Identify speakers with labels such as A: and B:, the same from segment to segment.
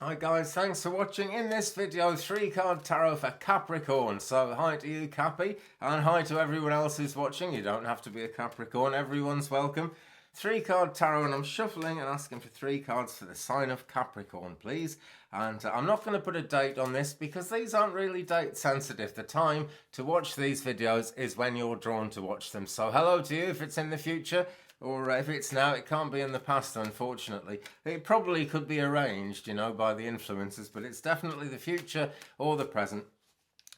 A: Hi guys, thanks for watching. In this video, 3-card tarot for Capricorn. So hi to you, Cappy, and hi to everyone else who's watching. You don't have to be a Capricorn, everyone's welcome. 3-card tarot, and I'm shuffling and asking for 3 cards for the sign of Capricorn, please. And I'm not going to put a date on this because these aren't really date sensitive. The time to watch these videos is when you're drawn to watch them. So hello to you if it's in the future. Or if it's now, it can't be in the past, unfortunately. It probably could be arranged, by the influences, but it's definitely the future or the present.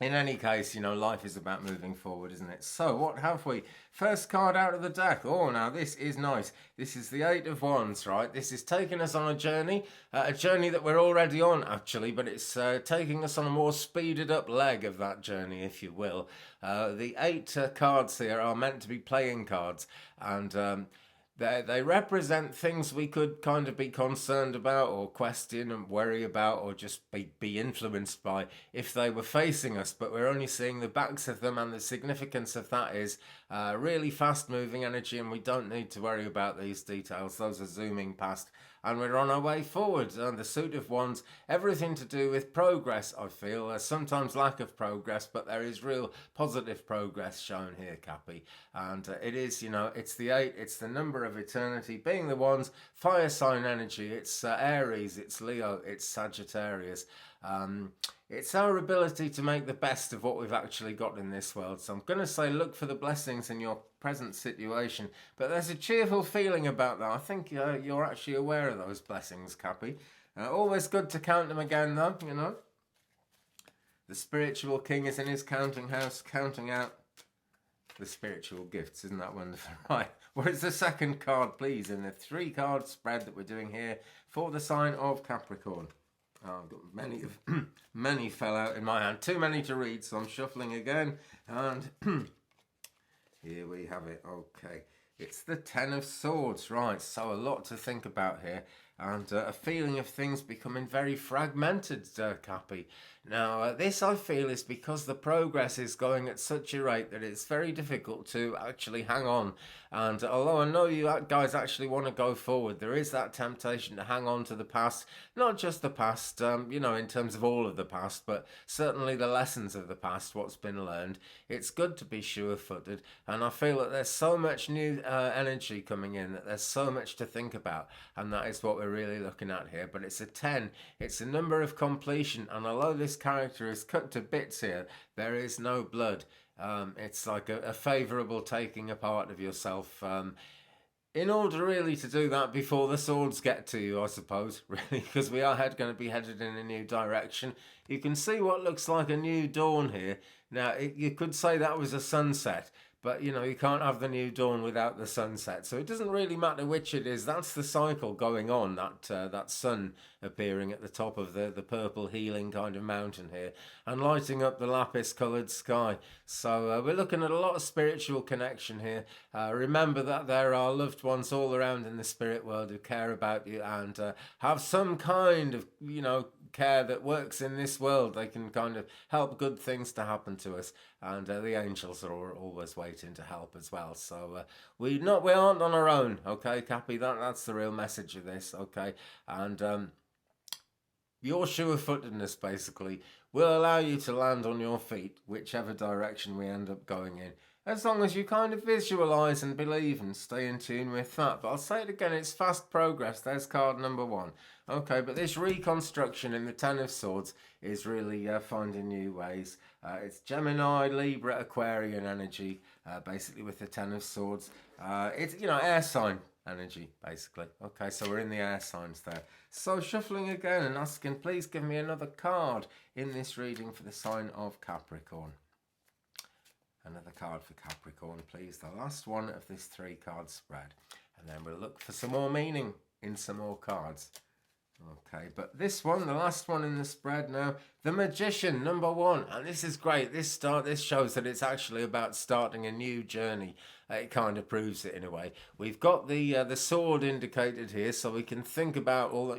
A: In any case, life is about moving forward, isn't it? So, what have we? First card out of the deck. Oh, now this is nice. This is the 8 of Wands, right? This is taking us on a journey that we're already on, actually, but it's taking us on a more speeded up leg of that journey, if you will. The 8 cards here are meant to be playing cards, and they represent things we could kind of be concerned about or question and worry about or just be influenced by if they were facing us, but we're only seeing the backs of them, and the significance of that is really fast moving energy, and we don't need to worry about these details. Those are zooming past and we're on our way forward. And the Suit of Wands, everything to do with progress, I feel. There's sometimes lack of progress, but there is real positive progress shown here, Cappy. And it is, it's the 8, it's the number of eternity, being the Wands, fire sign energy. It's Aries, it's Leo, it's Sagittarius. It's our ability to make the best of what we've actually got in this world. So I'm going to say look for the blessings in your present situation. But there's a cheerful feeling about that. I think you're actually aware of those blessings, Cappy. Always good to count them again, though, The spiritual king is in his counting house, counting out the spiritual gifts. Isn't that wonderful? Right. What is the second card, please, in the 3-card spread that we're doing here for the sign of Capricorn? Oh, I've got many fell out in my hand. Too many to read, so I'm shuffling again. And here we have it. Okay. It's the 10 of Swords. Right, so a lot to think about here. And a feeling of things becoming very fragmented, Cappy. Now, this I feel is because the progress is going at such a rate that it's very difficult to actually hang on. And although I know you guys actually want to go forward, there is that temptation to hang on to the past. Not just the past, in terms of all of the past, but certainly the lessons of the past, what's been learned. It's good to be sure-footed. And I feel that there's so much new energy coming in, that there's so much to think about. And that is what we're really looking at here. But it's a 10. It's a number of completion. And although this character is cut to bits here, there is no blood. It's like a favourable taking apart of yourself, in order really to do that before the swords get to you, I suppose, really, because we are going to be headed in a new direction. You can see what looks like a new dawn here. Now, you could say that was a sunset, but, you can't have the new dawn without the sunset. So it doesn't really matter which it is. That's the cycle going on, that sun appearing at the top of the purple healing kind of mountain here and lighting up the lapis-coloured sky. So we're looking at a lot of spiritual connection here. Remember that there are loved ones all around in the spirit world who care about you and have some kind of, care that works in this world. They can kind of help good things to happen to us, and the angels are always waiting to help as well. So we aren't on our own, okay, Cappy? That's the real message of this, okay? And your sure-footedness basically will allow you to land on your feet, whichever direction we end up going in, as long as you kind of visualize and believe and stay in tune with that. But I'll say it again, it's fast progress. There's card number 1. Okay, but this reconstruction in the 10 of Swords is really finding new ways. It's Gemini, Libra, Aquarian energy, basically with the 10 of Swords. It's, air sign energy, basically. Okay, so we're in the air signs there. So shuffling again and asking, please give me another card in this reading for the sign of Capricorn. Another card for Capricorn, please. The last one of this 3-card spread. And then we'll look for some more meaning in some more cards. Okay, but this one, the last one in the spread now, the Magician, number 1. And this is great. This shows that it's actually about starting a new journey. It kind of proves it in a way. We've got the sword indicated here, so we can think about all,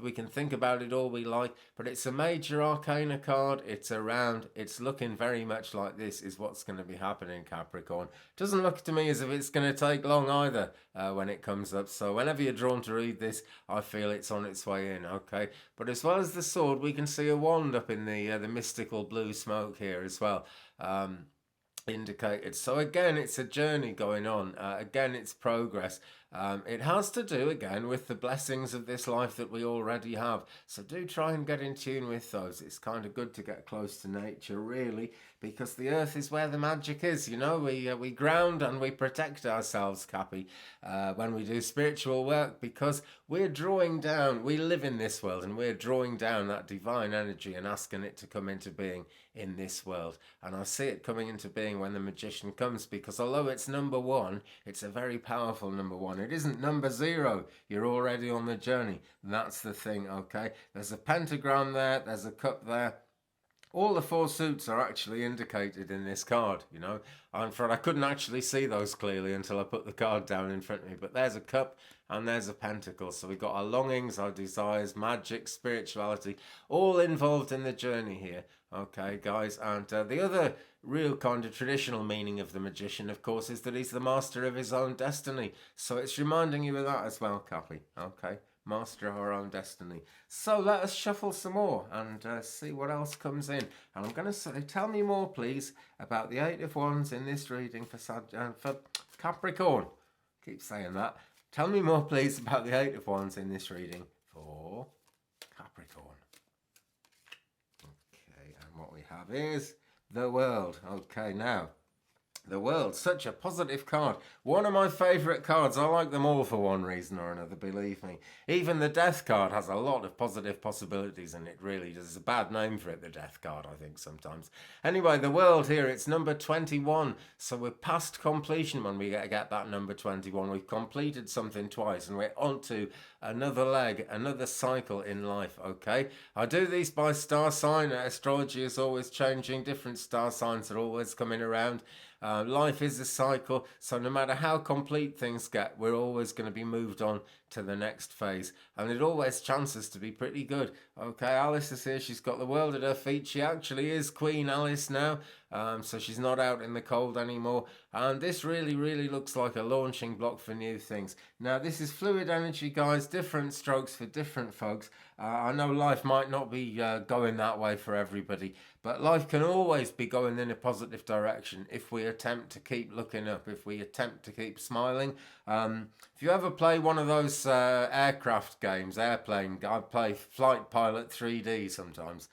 A: we can think about it all we like, but it's a major arcana card. It's around. It's looking very much like this is what's going to be happening, Capricorn. Doesn't look to me as if it's going to take long either when it comes up. So whenever you're drawn to read this, I feel it's on its way in. Okay, but as well as the sword, we can see a wand up in the mystical blue smoke here as well. Indicated. So again, it's a journey going on. Again, it's progress. It has to do again with the blessings of this life that we already have. So do try and get in tune with those. It's kind of good to get close to nature, really, because the earth is where the magic is. You know, we ground and we protect ourselves, Cappy, when we do spiritual work, because we're drawing down. We live in this world, and we're drawing down that divine energy and asking it to come into being in this world. And I see it coming into being when the magician comes, because although it's number one, it's a very powerful number one. It isn't number 0. You're already on the journey. That's the thing, okay? There's a pentagram there. There's a cup there. All the 4 suits are actually indicated in this card, you know. I'm afraid I couldn't actually see those clearly until I put the card down in front of me. But there's a cup and there's a pentacle. So we've got our longings, our desires, magic, spirituality, all involved in the journey here. Okay, guys. And the other real kind of traditional meaning of the magician, of course, is that he's the master of his own destiny. So it's reminding you of that as well, Cappy. Okay. Master of our own destiny. So let us shuffle some more and see what else comes in. And I'm going to say, tell me more, please, about the 8 of Wands in this reading for Capricorn. Keep saying that. Tell me more, please, about the 8 of Wands in this reading for Capricorn. Okay, and what we have is the World. Okay, now. The World, such a positive card. One of my favourite cards. I like them all for one reason or another, believe me. Even the Death card has a lot of positive possibilities in it, really. There's a bad name for it, the Death card, I think, sometimes. Anyway, the World here, it's number 21. So we're past completion when we get that number 21. We've completed something twice and we're on to another leg, another cycle in life, okay? I do these by star sign. Astrology is always changing. Different star signs are always coming around. Life is a cycle, so no matter how complete things get, we're always going to be moved on to the next phase, and it always chances to be pretty good. Okay, Alice is here. She's got the world at her feet. She actually is Queen Alice now, so she's not out in the cold anymore, and this really looks like a launching block for new things. Now, this is fluid energy, guys, different strokes for different folks. I know life might not be going that way for everybody, but life can always be going in a positive direction if we attempt to keep looking up, if we attempt to keep smiling. If you ever play one of those aircraft games, airplane, I play Flight Pilot 3D sometimes.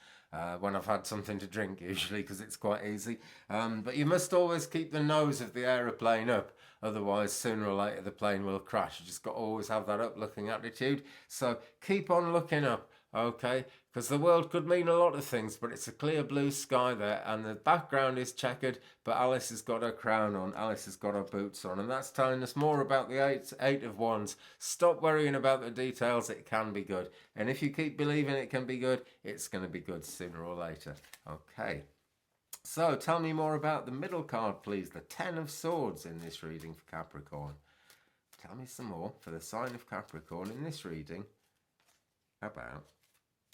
A: When I've had something to drink, usually, because it's quite easy. But you must always keep the nose of the aeroplane up. Otherwise, sooner or later, the plane will crash. You just got to always have that up-looking attitude. So keep on looking up, okay? Because the world could mean a lot of things, but it's a clear blue sky there, and the background is checkered, but Alice has got her crown on. Alice has got her boots on, and that's telling us more about the eight of Wands. Stop worrying about the details. It can be good. And if you keep believing it can be good, it's going to be good sooner or later. Okay. So, tell me more about the middle card, please. The 10 of Swords in this reading for Capricorn. Tell me some more for the sign of Capricorn in this reading about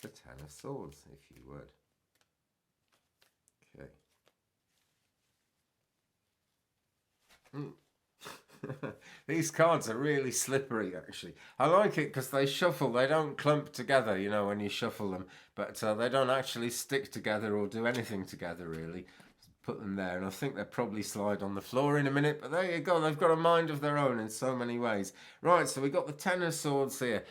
A: the 10 of Swords, if you would. Okay. These cards are really slippery, actually. I like it because they shuffle. They don't clump together, you know, when you shuffle them. But they don't actually stick together or do anything together, really. Put them there, and I think they'll probably slide on the floor in a minute. But there you go. They've got a mind of their own in so many ways. Right, so we've got the 10 of Swords here.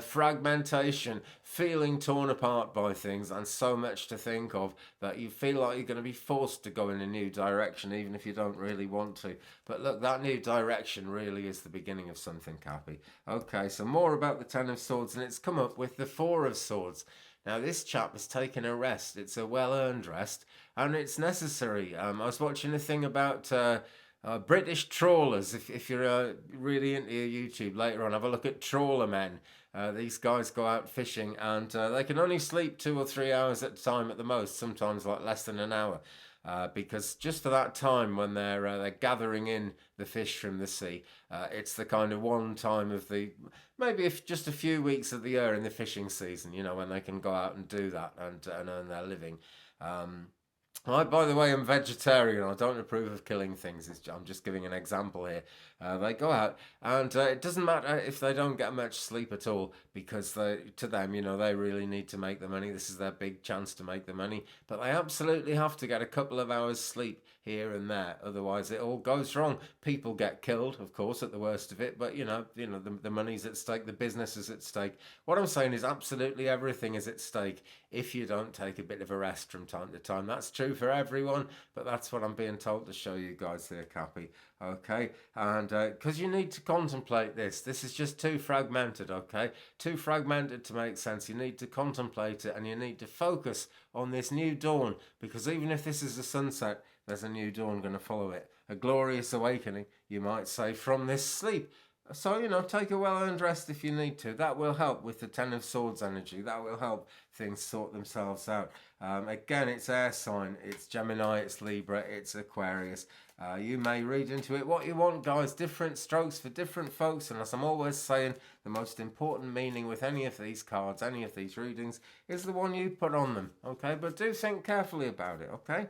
A: Fragmentation, feeling torn apart by things, and so much to think of that you feel like you're going to be forced to go in a new direction, even if you don't really want to. But look, that new direction really is the beginning of something, Cappy. Okay, so more about the 10 of Swords, and it's come up with the 4 of Swords. Now, this chap has taken a rest. It's a well-earned rest, and it's necessary. I was watching a thing about British trawlers. If you're really into your YouTube later on, have a look at trawler men. These guys go out fishing, and they can only sleep 2 or 3 hours at a time at the most, sometimes like less than an hour. because just for that time when they're gathering in the fish from the sea, it's the kind of one time of the maybe if just a few weeks of the year in the fishing season, when they can go out and do that and earn their living. Um, I, by the way, am vegetarian. I don't approve of killing things. I'm just giving an example here. They go out, and it doesn't matter if they don't get much sleep at all, because to them, they really need to make the money. This is their big chance to make the money. But they absolutely have to get a couple of hours sleep here and there. Otherwise, it all goes wrong. People get killed, of course, at the worst of it. But the money's at stake. The business is at stake. What I'm saying is absolutely everything is at stake if you don't take a bit of a rest from time to time. That's true for everyone, but that's what I'm being told to show you guys here, Cappy. Okay, and because you need to contemplate this. This is just too fragmented, okay? Too fragmented to make sense. You need to contemplate it, and you need to focus on this new dawn, because even if this is a sunset, there's a new dawn going to follow it. A glorious awakening, you might say, from this sleep. So, take a well-earned rest if you need to. That will help with the Ten of Swords energy. That will help things sort themselves out. Again, it's air sign. It's Gemini, it's Libra, it's Aquarius. You may read into it what you want, guys. Different strokes for different folks. And as I'm always saying, the most important meaning with any of these cards, any of these readings, is the one you put on them. Okay? But do think carefully about it, okay?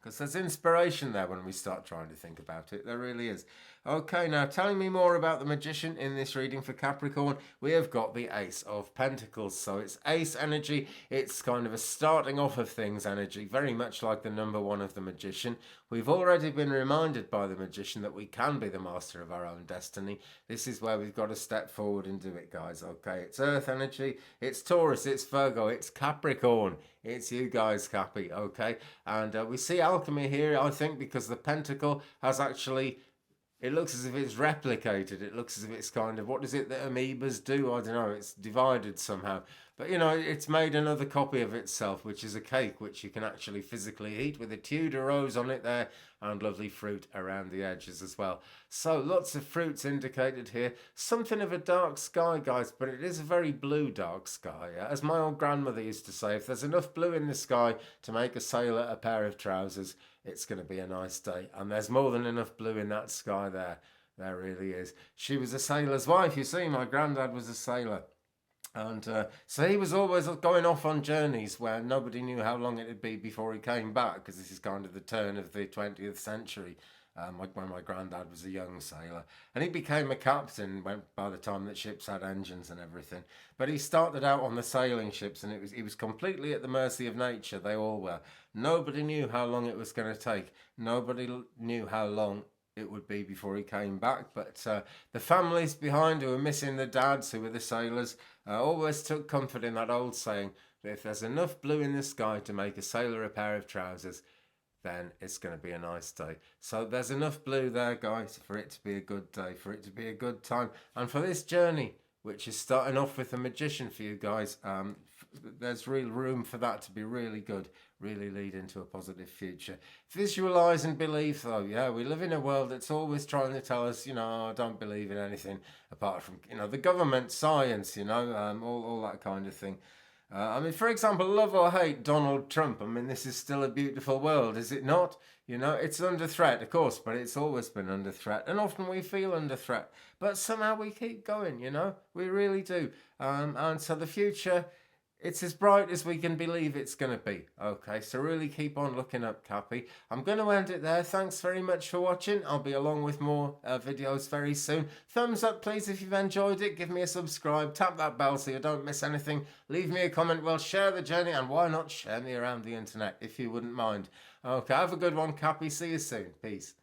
A: Because there's inspiration there when we start trying to think about it. There really is. Okay, now telling me more about the Magician in this reading for Capricorn, we have got the Ace of Pentacles. So it's Ace energy. It's kind of a starting off of things energy, very much like the number one of the Magician. We've already been reminded by the Magician that we can be the master of our own destiny. This is where we've got to step forward and do it, guys. Okay, it's Earth energy. It's Taurus. It's Virgo. It's Capricorn. It's you guys, Cappy. Okay, and we see alchemy here, I think, because the pentacle has actually... It looks as if it's replicated. It looks as if it's kind of, what is it that amoebas do? I don't know. It's divided somehow. But, it's made another copy of itself, which is a cake, which you can actually physically eat with a Tudor rose on it there and lovely fruit around the edges as well. So lots of fruits indicated here. Something of a dark sky, guys, but it is a very blue dark sky. As my old grandmother used to say, if there's enough blue in the sky to make a sailor a pair of trousers, it's going to be a nice day. And there's more than enough blue in that sky there. There really is. She was a sailor's wife. You see, my granddad was a sailor. And so he was always going off on journeys where nobody knew how long it would be before he came back, because this is kind of the turn of the 20th century. When my granddad was a young sailor, and he became a captain by the time that ships had engines and everything. But he started out on the sailing ships, and he was completely at the mercy of nature. They all were. Nobody knew how long it was going to take. Nobody knew how long it would be before he came back. But the families behind who were missing the dads, who were the sailors, always took comfort in that old saying that if there's enough blue in the sky to make a sailor a pair of trousers, then it's going to be a nice day. So there's enough blue there, guys, for it to be a good day, for it to be a good time. And for this journey, which is starting off with the Magician for you guys, there's real room for that to be really good, really lead into a positive future. Visualize and believe, though. Yeah, we live in a world that's always trying to tell us, I don't believe in anything apart from, the government, science, all that kind of thing. For example, love or hate Donald Trump. This is still a beautiful world, is it not? It's under threat, of course, but it's always been under threat. And often we feel under threat. But somehow we keep going, We really do. And so the future, it's as bright as we can believe it's going to be. Okay, so really keep on looking up, Cappy. I'm going to end it there. Thanks very much for watching. I'll be along with more videos very soon. Thumbs up, please, if you've enjoyed it. Give me a subscribe. Tap that bell so you don't miss anything. Leave me a comment. Well, share the journey, and why not share me around the internet, if you wouldn't mind. Okay, have a good one, Cappy. See you soon. Peace.